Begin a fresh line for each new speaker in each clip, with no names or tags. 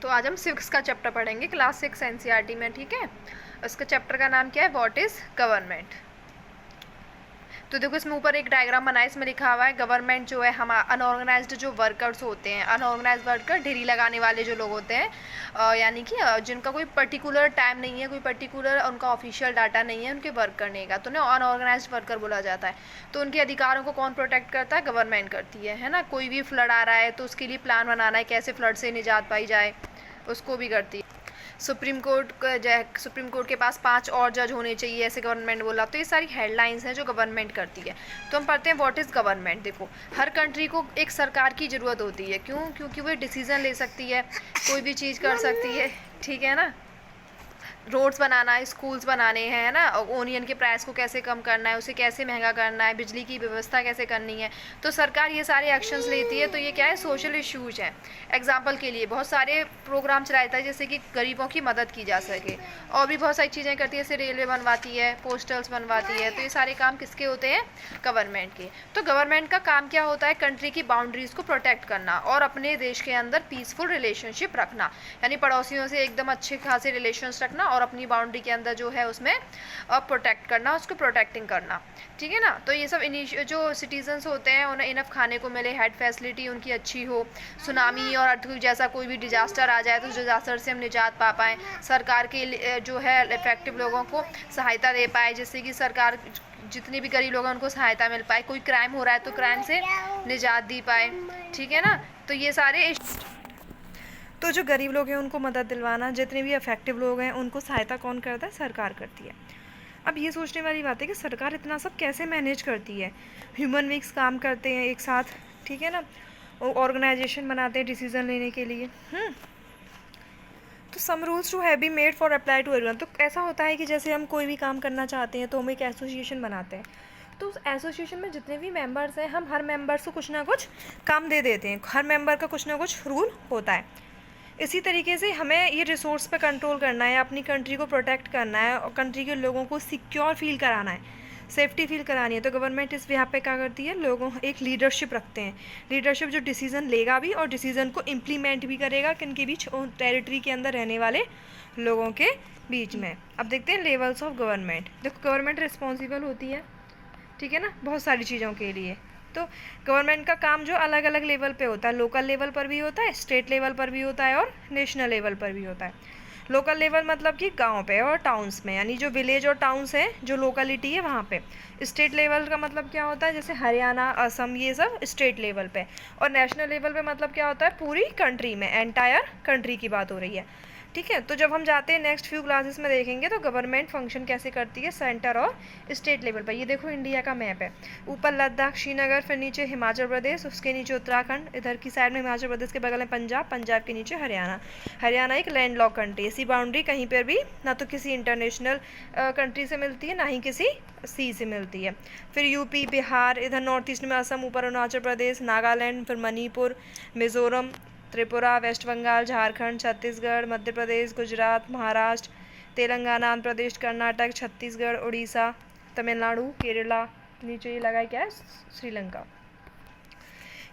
तो आज हम सिक्स का चैप्टर पढ़ेंगे, क्लास 6 एनसीईआरटी में। ठीक है, उसका चैप्टर का नाम क्या है? What is government. तो देखो इसमें ऊपर एक डायग्राम बना है, इसमें लिखा हुआ है गवर्नमेंट जो है हम अनऑर्गेनाइज्ड जो वर्कर्स होते हैं, अनऑर्गेनाइज्ड वर्कर ढेरी लगाने वाले जो लोग होते हैं, यानी कि जिनका कोई पर्टिकुलर टाइम नहीं है, कोई पर्टिकुलर उनका ऑफिशियल डाटा नहीं है उनके वर्क करने का, तो उन्हें अनऑर्गेनाइज्ड वर्कर बोला जाता है। तो उनके अधिकारों को कौन प्रोटेक्ट करता है? गवर्नमेंट करती है ना। कोई भी फ्लड आ रहा है तो उसके लिए प्लान बनाना है, कैसे फ्लड से निजात पाई जाए, उसको भी करती है। सुप्रीम कोर्ट के पास 5 और जज होने चाहिए, ऐसे गवर्नमेंट बोला। तो ये सारी हेडलाइंस हैं जो गवर्नमेंट करती है। तो हम पढ़ते हैं व्हाट इज़ गवर्नमेंट। देखो, हर कंट्री को एक सरकार की ज़रूरत होती है। क्यों? क्योंकि वो डिसीज़न ले सकती है, कोई भी चीज़ कर सकती है। ठीक है ना। रोड्स बनाना है, स्कूल्स बनाने हैं, है ना, ओनियन के प्राइस को कैसे कम करना है, उसे कैसे महंगा करना है, बिजली की व्यवस्था कैसे करनी है, तो सरकार ये सारे एक्शंस लेती है। तो ये क्या है? सोशल इश्यूज हैं। एग्जांपल के लिए बहुत सारे प्रोग्राम चलाता है जैसे कि गरीबों की मदद की जा सके, और भी बहुत सारी चीज़ें करती है, जैसे रेलवे बनवाती है, पोस्टल्स बनवाती है। तो ये सारे काम किसके होते हैं? गवर्नमेंट के। तो गवर्नमेंट का काम क्या होता है? कंट्री की बाउंड्रीज़ को प्रोटेक्ट करना और अपने देश के अंदर पीसफुल रिलेशनशिप रखना, यानी पड़ोसियों से एकदम अच्छे खासे रिलेशंस रखना और अपनी बाउंड्री के अंदर जो है उसमें प्रोटेक्ट करना, उसको प्रोटेक्टिंग करना। ठीक है ना। तो ये सब जो सिटीजन्स होते हैं उन्हें इनफ खाने को मिले, हेड फैसिलिटी उनकी अच्छी हो, सुनामी और अर्थक्वेक जैसा कोई भी डिजास्टर आ जाए तो उस डिजास्टर से हम निजात पा पाएँ, सरकार के जो है इफेक्टिव लोगों को सहायता दे पाए, जिससे कि सरकार जितने भी गरीब लोग हैं उनको सहायता मिल पाए, कोई क्राइम हो रहा है तो क्राइम से निजात दी पाए। ठीक है ना। तो ये सारे तो जो गरीब लोग हैं उनको मदद दिलवाना, जितने भी अफेक्टिव लोग हैं उनको सहायता कौन करता है? सरकार करती है। अब ये सोचने वाली बात है कि सरकार इतना सब कैसे मैनेज करती है। ह्यूमन बींग्स काम करते हैं एक साथ, ठीक है ना, ऑर्गेनाइजेशन बनाते हैं डिसीजन लेने के लिए। तो some rules to have be made for apply to everyone. तो ऐसा होता है कि जैसे हम कोई भी काम करना चाहते हैं तो हम एक एसोसिएशन बनाते हैं, तो उस एसोसिएशन में जितने भी मेंबर्स हैं हम हर मेंबर्स को कुछ ना कुछ काम दे देते हैं, हर मेंबर का कुछ ना कुछ रूल होता है। इसी तरीके से हमें ये रिसोर्स पे कंट्रोल करना है, अपनी कंट्री को प्रोटेक्ट करना है और कंट्री के लोगों को सिक्योर फील कराना है, सेफ्टी फील करानी है। तो गवर्नमेंट इस यहाँ पे क्या करती है? लोगों एक लीडरशिप रखते हैं, लीडरशिप जो डिसीज़न लेगा भी और डिसीज़न को इम्प्लीमेंट भी करेगा किनके बीच? टेरिटरी के अंदर रहने वाले लोगों के बीच में। अब देखते हैं लेवल्स ऑफ गवर्नमेंट। देखो, गवर्नमेंट रिस्पॉन्सिबल होती है, ठीक है ना, बहुत सारी चीज़ों के लिए। तो गवर्नमेंट का काम जो अलग अलग लेवल पे होता है, लोकल लेवल पर भी होता है, स्टेट लेवल पर भी होता है और नेशनल लेवल पर भी होता है। लोकल लेवल मतलब कि गांव पे और टाउन्स में, यानी जो विलेज और टाउन्स हैं, जो लोकलिटी है वहाँ पे। स्टेट लेवल का मतलब क्या होता है? जैसे हरियाणा, असम, ये सब स्टेट लेवल पे। और नेशनल लेवल पे मतलब क्या होता है? पूरी कंट्री में, एंटायर कंट्री की बात हो रही है। ठीक है। तो जब हम जाते हैं नेक्स्ट फ्यू क्लासेस में देखेंगे तो गवर्नमेंट फंक्शन कैसे करती है सेंटर और स्टेट लेवल पर। ये देखो इंडिया का मैप है, ऊपर लद्दाख, श्रीनगर, फिर नीचे हिमाचल प्रदेश, उसके नीचे उत्तराखंड, इधर की साइड में हिमाचल प्रदेश के बगल में पंजाब, पंजाब के नीचे हरियाणा। हरियाणा एक लैंड लॉक कंट्री, इसी बाउंड्री कहीं पर भी ना तो किसी इंटरनेशनल कंट्री से मिलती है ना ही किसी सी से मिलती है। फिर यूपी, बिहार, इधर नॉर्थ ईस्ट में असम, ऊपर अरुणाचल प्रदेश, नागालैंड, फिर मणिपुर, मिज़ोरम, त्रिपुरा, वेस्ट बंगाल, झारखंड, छत्तीसगढ़, मध्य प्रदेश, गुजरात, महाराष्ट्र, तेलंगाना, आंध्र प्रदेश, कर्नाटक, छत्तीसगढ़, उड़ीसा, तमिलनाडु, केरला, नीचे ये लगा है क्या है? श्रीलंका।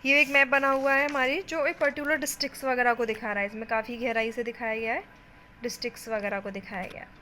ये एक मैप बना हुआ है हमारी, जो एक पर्टिकुलर डिस्ट्रिक्ट्स वगैरह को दिखा रहा है, इसमें काफ़ी गहराई से दिखाया गया है, डिस्ट्रिक्ट्स वगैरह को दिखाया गया है।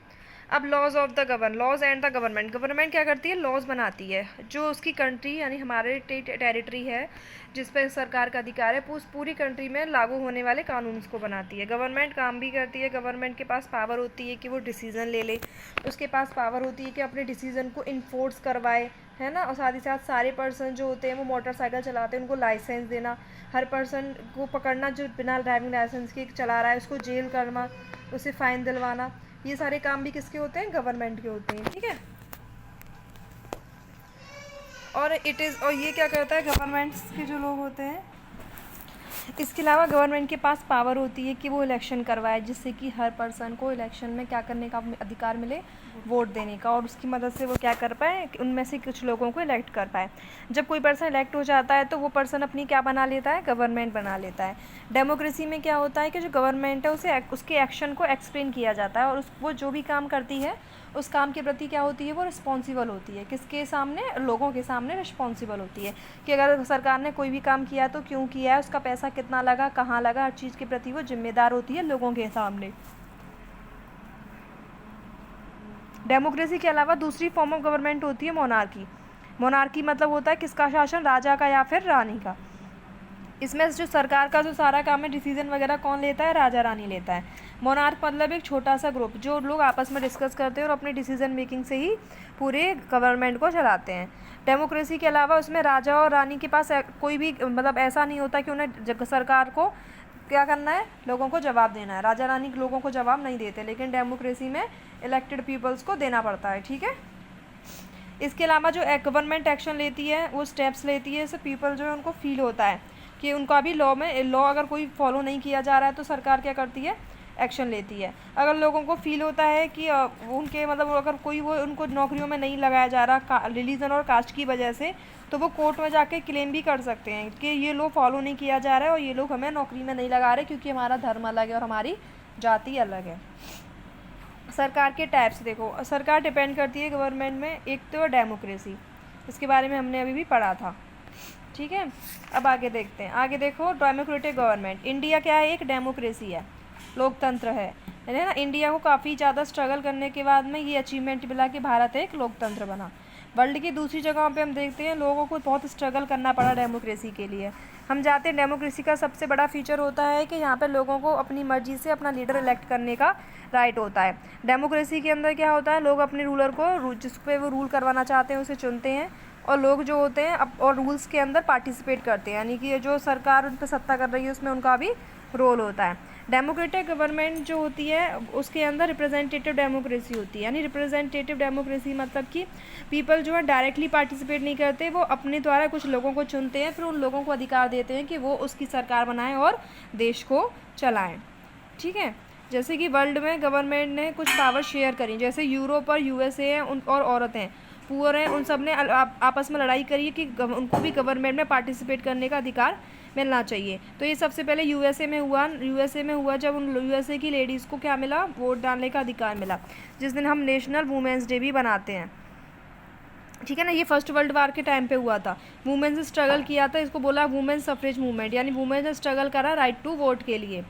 अब laws of the laws and the government. Government क्या करती है? लॉज बनाती है, जो उसकी कंट्री यानी हमारे टेरिटरी है जिस पर सरकार का अधिकार है, उस पूरी कंट्री में लागू होने वाले कानून को बनाती है। गवर्नमेंट काम भी करती है, गवर्नमेंट के पास पावर होती है कि वो डिसीज़न ले ले, उसके पास पावर होती है कि अपने डिसीज़न को इन्फोर्स करवाए, है ना। और साथ ही साथ सारे पर्सन जो होते हैं वो मोटरसाइकिल चलाते हैं उनको लाइसेंस देना, हर पर्सन को पकड़ना जो बिना ड्राइविंग लाइसेंस के चला रहा है उसको जेल करना, उसे फ़ाइन दिलवाना, ये सारे काम भी किसके होते हैं? गवर्नमेंट के होते हैं। ठीक है। और ये क्या करता है? गवर्नमेंट्स के जो लोग होते हैं, इसके अलावा गवर्नमेंट के पास पावर होती है कि वो इलेक्शन करवाए, जिससे कि हर पर्सन को इलेक्शन में क्या करने का अधिकार मिले? वोट देने का, और उसकी मदद से वो क्या कर पाए? उनमें से कुछ लोगों को इलेक्ट कर पाए। जब कोई पर्सन इलेक्ट हो जाता है तो वो पर्सन अपनी क्या बना लेता है? गवर्नमेंट बना लेता है। डेमोक्रेसी में क्या होता है कि जो गवर्नमेंट है उसे उसके एक्शन को एक्सप्लेन किया जाता है, और वो जो भी काम करती है उस काम के प्रति क्या होती है? वो रिस्पॉन्सिबल होती है। किसके सामने? लोगों के सामने रिस्पॉन्सिबल होती है कि अगर सरकार ने कोई भी काम किया तो क्यों किया है, उसका पैसा कितना लगा, कहाँ लगा, हर चीज़ के प्रति वो जिम्मेदार होती है लोगों के सामने। डेमोक्रेसी के अलावा दूसरी फॉर्म ऑफ गवर्नमेंट होती है मोनार्की। मोनार्की मतलब होता है किसका शासन, राजा का या फिर रानी का। इसमें जो सरकार का जो सारा काम है, डिसीजन वगैरह कौन लेता है, राजा रानी लेता है। मोनार्क मतलब एक छोटा सा ग्रुप जो लोग आपस में डिस्कस करते हैं और अपनी डिसीजन मेकिंग से ही पूरे गवर्नमेंट को चलाते हैं। डेमोक्रेसी के अलावा उसमें राजा और रानी के पास कोई भी मतलब ऐसा नहीं होता कि उन्हें सरकार को क्या करना है, लोगों को जवाब देना है। राजा रानी लोगों को जवाब नहीं देते, लेकिन डेमोक्रेसी में इलेक्टेड पीपल्स को देना पड़ता है, ठीक है। इसके अलावा जो गवर्नमेंट एक्शन लेती है, वो स्टेप्स लेती है, इससे पीपल जो है उनको फील होता है कि उनका भी लॉ अगर कोई फॉलो नहीं किया जा रहा है तो सरकार क्या करती है, एक्शन लेती है। अगर लोगों को फील होता है कि उनके मतलब अगर कोई वो उनको नौकरियों में नहीं लगाया जा रहा रिलीजन और कास्ट की वजह से, तो वो कोर्ट में जाके क्लेम भी कर सकते हैं कि ये लॉ फॉलो नहीं किया जा रहा है और ये लोग हमें नौकरी में नहीं लगा रहे क्योंकि हमारा धर्म अलग है और हमारी जाति अलग है। सरकार के टाइप्स देखो, सरकार डिपेंड करती है गवर्नमेंट में, एक तो डेमोक्रेसी, इसके बारे में हमने अभी भी पढ़ा था, ठीक है। अब आगे देखते हैं, आगे देखो डेमोक्रेटिक गवर्नमेंट। इंडिया क्या है, एक डेमोक्रेसी है, लोकतंत्र है ना। इंडिया को काफ़ी ज़्यादा स्ट्रगल करने के बाद में ये अचीवमेंट मिला कि भारत एक लोकतंत्र बना। वर्ल्ड की दूसरी जगहों पे हम देखते हैं लोगों को बहुत स्ट्रगल करना पड़ा डेमोक्रेसी के लिए। हम जाते हैं, डेमोक्रेसी का सबसे बड़ा फीचर होता है कि यहाँ पे लोगों को अपनी मर्जी से अपना लीडर इलेक्ट करने का राइट होता है। डेमोक्रेसी के अंदर क्या होता है, लोग अपने रूलर को जिस पे वो रूल करवाना चाहते हैं उसे चुनते हैं और लोग जो होते हैं और रूल्स के अंदर पार्टिसिपेट करते हैं, यानी कि जो सरकार उन पर सत्ता कर रही है उसमें उनका भी रोल होता है। डेमोक्रेटिक गवर्नमेंट जो होती है उसके अंदर रिप्रेजेंटेटिव डेमोक्रेसी होती है, यानी रिप्रेजेंटेटिव डेमोक्रेसी मतलब कि पीपल जो है डायरेक्टली पार्टिसिपेट नहीं करते, वो अपने द्वारा कुछ लोगों को चुनते हैं, फिर उन लोगों को अधिकार देते हैं कि वो उसकी सरकार बनाएं और देश को चलाएं, ठीक है। जैसे कि वर्ल्ड में गवर्नमेंट ने कुछ पावर शेयर करी, जैसे यूरोप और यूएसए हैं और औरतें पुअर हैं, उन सब ने आपस में लड़ाई करी कि उनको भी गवर्नमेंट में पार्टिसिपेट करने का अधिकार मिलना चाहिए। तो ये सबसे पहले यूएसए में हुआ जब उन यूएसए की लेडीज़ को क्या मिला, वोट डालने का अधिकार मिला, जिस दिन हम नेशनल वुमेंस डे भी बनाते हैं, ठीक है ना। ये फर्स्ट वर्ल्ड वार के टाइम पे हुआ था, वुमेन्स ने स्ट्रगल किया था, इसको बोला वुमेन सफरेज मूवमेंट, यानी वुमेन्स ने स्ट्रगल करा राइट टू वोट के लिए।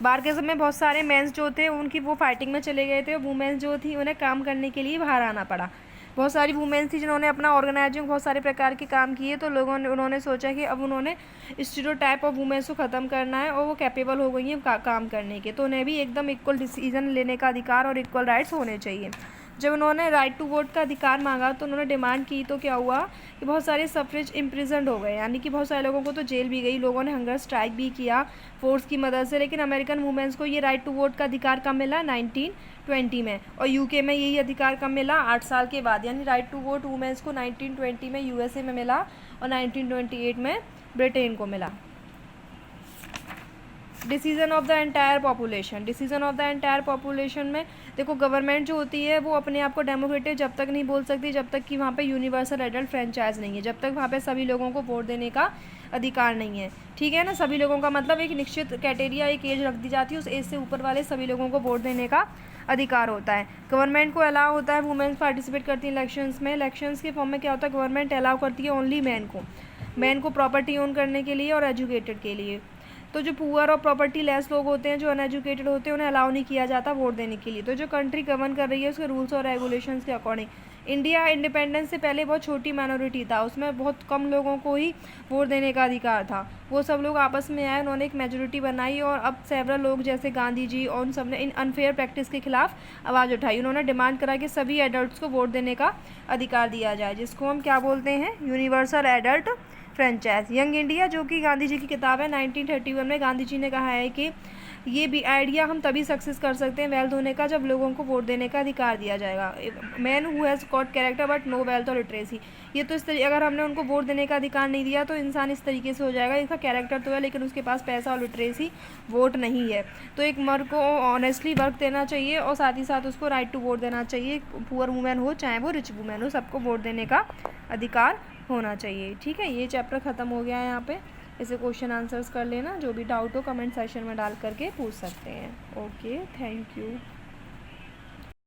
बाहर के समय बहुत सारे मेंस जो थे उनकी वो फाइटिंग में चले गए थे, वुमेन्स जो थी उन्हें काम करने के लिए बाहर आना पड़ा। बहुत सारी वुमेन्स थी जिन्होंने अपना ऑर्गेनाइजिंग बहुत सारे प्रकार के काम किए, तो उन्होंने सोचा कि अब उन्होंने स्टीरियोटाइप ऑफ वुमेन्स को ख़त्म करना है और वो कैपेबल हो गई हैं काम करने के, तो उन्हें भी एकदम इक्वल डिसीजन लेने का अधिकार और इक्वल राइट्स होने चाहिए। जब उन्होंने राइट टू वोट का अधिकार मांगा तो उन्होंने डिमांड की, तो क्या हुआ कि बहुत सारे सफरेज इम्प्रिजन्ड हो गए, यानी कि बहुत सारे लोगों को तो जेल भी गई, लोगों ने हंगर स्ट्राइक भी किया फोर्स की मदद से। लेकिन अमेरिकन वुमेन्स को ये राइट टू वोट का अधिकार कब मिला, 1920 में, और यूके में यही अधिकार कब मिला, 8 साल के बाद। यानी राइट टू वोट वुमेन्स को 1920 में यूएसए में मिला और 1928 में ब्रिटेन को मिला। Decision of the entire population में देखो, गवर्नमेंट जो होती है वो अपने आप को डेमोक्रेटिक जब तक नहीं बोल सकती जब तक कि वहाँ पे यूनिवर्सल एडल्ट फ्रेंचाइज नहीं है, जब तक वहाँ पे सभी लोगों को वोट देने का अधिकार नहीं है, ठीक है ना। सभी लोगों का मतलब एक निश्चित क्राइटेरिया, एक एज रख दी जाती है, उस एज से ऊपर वाले सभी लोगों को वोट देने का अधिकार होता है। गवर्नमेंट को अलाउ होता है, वुमेन्स पार्टिसिपेट करती हैं इलेक्शंस में। इलेक्शंस के फॉर्म में क्या होता है, गवर्नमेंट अलाउ करती है ओनली मैन को प्रॉपर्टी ओन करने के लिए और एजुकेटेड के लिए। तो जो पुअर और प्रॉपर्टी लेस लोग होते हैं, जो अनएजुकेटेड होते हैं, उन्हें अलाउ नहीं किया जाता वोट देने के लिए। तो जो कंट्री गवर्न कर रही है उसके रूल्स और रेगुलेशंस के अकॉर्डिंग, इंडिया इंडिपेंडेंस से पहले बहुत छोटी माइनॉरिटी था, उसमें बहुत कम लोगों को ही वोट देने का अधिकार था। वो सब लोग आपस में आए, उन्होंने एक मेजोरिटी बनाई और अब सेवरल लोग जैसे गांधी जी और उन सब ने इन अनफेयर प्रैक्टिस के खिलाफ आवाज़ उठाई। उन्होंने डिमांड करा कि सभी एडल्ट्स को वोट देने का अधिकार दिया जाए, जिसको हम क्या बोलते हैं, universal adult franchise. Young India जो कि गांधी जी की किताब है, 1931 में गांधी जी ने कहा है कि ये भी आइडिया हम तभी सक्सेस कर सकते हैं वेल्थ होने का जब लोगों को वोट देने का अधिकार दिया जाएगा। Man who has got character but no wealth और लिटरेसी, ये तो इस तरीके, अगर हमने उनको वोट देने का अधिकार नहीं दिया तो इंसान इस तरीके से हो जाएगा, इसका कैरेक्टर तो है लेकिन उसके पास पैसा और लिटरेसी वोट नहीं है। तो एक मर्द को ऑनेस्टली वर्क देना चाहिए और साथ ही साथ उसको राइट टू वोट देना चाहिए, पुअर वुमेन हो चाहे वो रिच वुमेन हो, सबको वोट देने का अधिकार होना चाहिए, ठीक है। ये चैप्टर ख़त्म हो गया है यहाँ पे। इसे क्वेश्चन आंसर्स कर लेना, जो भी डाउट हो कमेंट सेक्शन में डाल करके पूछ सकते हैं। Okay, thank you.